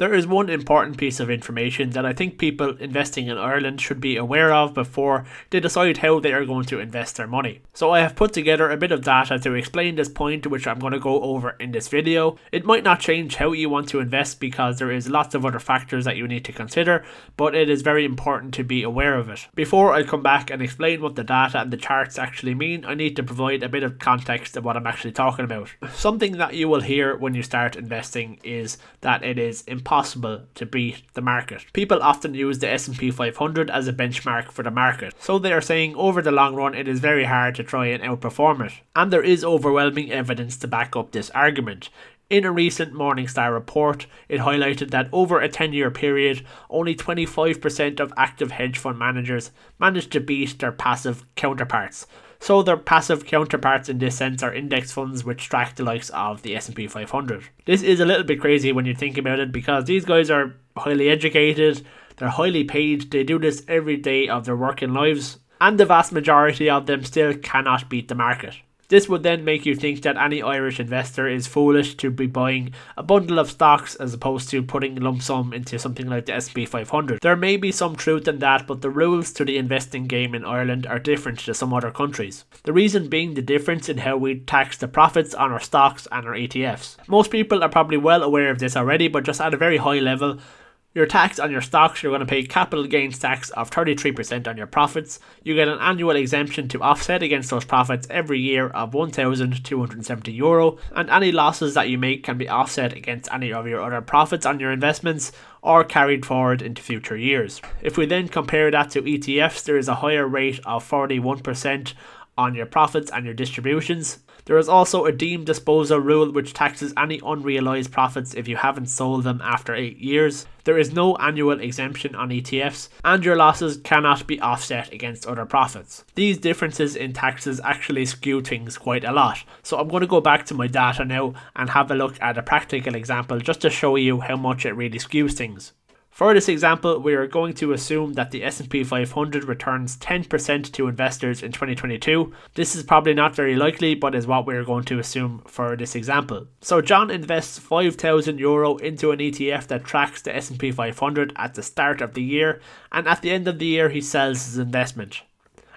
There is one important piece of information that I think people investing in Ireland should be aware of before they decide how they are going to invest their money. So I have put together a bit of data to explain this point, which I'm going to go over in this video. It might not change how you want to invest because there is lots of other factors that you need to consider, but it is very important to be aware of it. Before I come back and explain what the data and the charts actually mean, I need to provide a bit of context of what I'm actually talking about. Something that you will hear when you start investing is that it is impossible to beat the market. People often use the S&P 500 as a benchmark for the market, so they are saying over the long run it is very hard to try and outperform it, and there is overwhelming evidence to back up this argument. In a recent Morningstar report, it highlighted that over a 10-year period, only 25% of active hedge fund managers managed to beat their passive counterparts. So their passive counterparts in this sense are index funds which track the likes of the S&P 500. This is a little bit crazy when you think about it, because these guys are highly educated, they're highly paid, they do this every day of their working lives, and the vast majority of them still cannot beat the market. This would then make you think that any Irish investor is foolish to be buying a bundle of stocks as opposed to putting a lump sum into something like the S&P 500. There may be some truth in that, but the rules to the investing game in Ireland are different to some other countries. The reason being the difference in how we tax the profits on our stocks and our ETFs. Most people are probably well aware of this already, but just at a very high level, your tax on your stocks, you're going to pay capital gains tax of 33% on your profits. You get an annual exemption to offset against those profits every year of €1,270, and any losses that you make can be offset against any of your other profits on your investments or carried forward into future years. If we then compare that to ETFs, there is a higher rate of 41% on your profits and your distributions. There is also a deemed disposal rule which taxes any unrealised profits if you haven't sold them after 8 years. There is no annual exemption on ETFs, and your losses cannot be offset against other profits. These differences in taxes actually skew things quite a lot. So I'm going to go back to my data now and have a look at a practical example just to show you how much it really skews things. For this example, we are going to assume that the S&P 500 returns 10% to investors in 2022. This is probably not very likely, but is what we are going to assume for this example. So John invests €5,000 into an ETF that tracks the S&P 500 at the start of the year, and at the end of the year he sells his investment.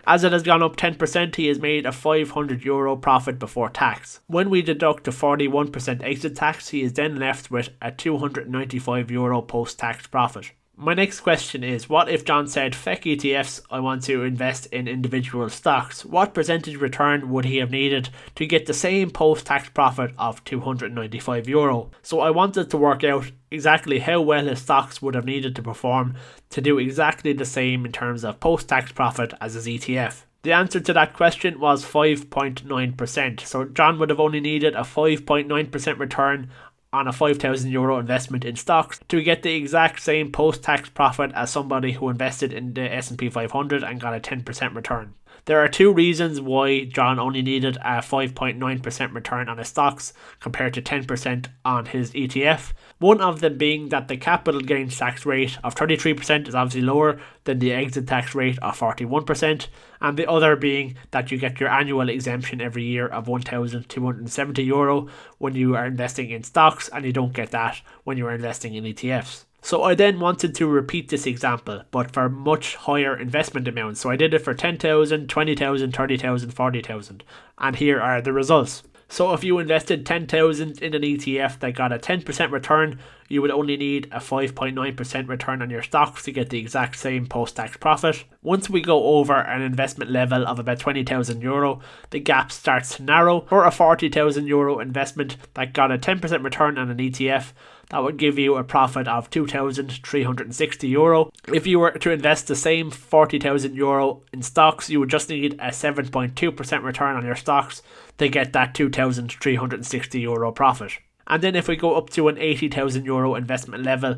As it has gone up 10%, he has made a €500 profit before tax. When we deduct the 41% exit tax, he is then left with a €295 post-tax profit. My next question is, what if John said, feck ETFs, I want to invest in individual stocks? What percentage return would he have needed to get the same post-tax profit of €295? So I wanted to work out exactly how well his stocks would have needed to perform to do exactly the same in terms of post-tax profit as his ETF. The answer to that question was 5.9%. So John would have only needed a 5.9% return on a €5,000 investment in stocks to get the exact same post-tax profit as somebody who invested in the S&P 500 and got a 10% return. There are two reasons why John only needed a 5.9% return on his stocks compared to 10% on his ETF. One of them being that the capital gains tax rate of 33% is obviously lower than the exit tax rate of 41%, and the other being that you get your annual exemption every year of €1,270 when you are investing in stocks, and you don't get that when you are investing in ETFs. So I then wanted to repeat this example, but for much higher investment amounts. So I did it for 10,000, 20,000, 30,000, 40,000. And here are the results. So if you invested 10,000 in an ETF that got a 10% return, you would only need a 5.9% return on your stocks to get the exact same post-tax profit. Once we go over an investment level of about €20,000, the gap starts to narrow. For a €40,000 investment that got a 10% return on an ETF, that would give you a profit of €2,360. If you were to invest the same €40,000 in stocks, you would just need a 7.2% return on your stocks to get that €2,360 profit. And then if we go up to an €80,000 investment level,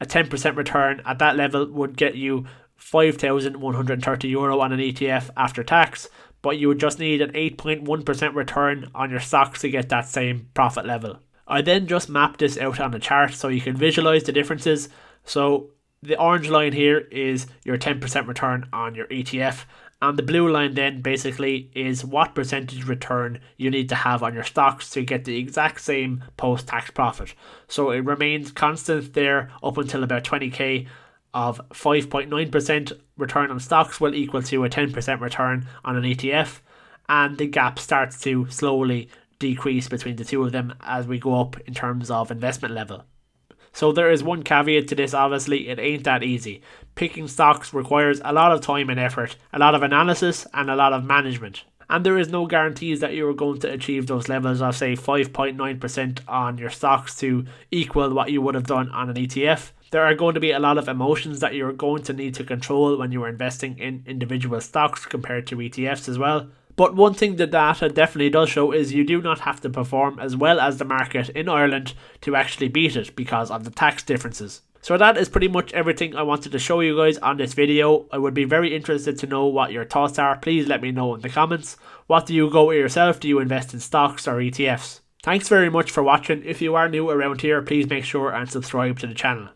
a 10% return at that level would get you €5,130 on an ETF after tax, but you would just need an 8.1% return on your stocks to get that same profit level. I then just mapped this out on a chart so you can visualize the differences. So the orange line here is your 10% return on your ETF, And the blue line then basically is what percentage return you need to have on your stocks to get the exact same post-tax profit. So it remains constant there up until about 20k of 5.9% return on stocks will equal to a 10% return on an ETF, and the gap starts to slowly decrease between the two of them as we go up in terms of investment level. So there is one caveat to this, obviously, it ain't that easy. Picking stocks requires a lot of time and effort, a lot of analysis and a lot of management. And there is no guarantees that you are going to achieve those levels of say 5.9% on your stocks to equal what you would have done on an ETF. There are going to be a lot of emotions that you're going to need to control when you are investing in individual stocks compared to ETFs as well. But one thing the data definitely does show is you do not have to perform as well as the market in Ireland to actually beat it because of the tax differences. So that is pretty much everything I wanted to show you guys on this video. I would be very interested to know what your thoughts are. Please let me know in the comments. What do you go with yourself? Do you invest in stocks or ETFs? Thanks very much for watching. If you are new around here, please make sure and subscribe to the channel.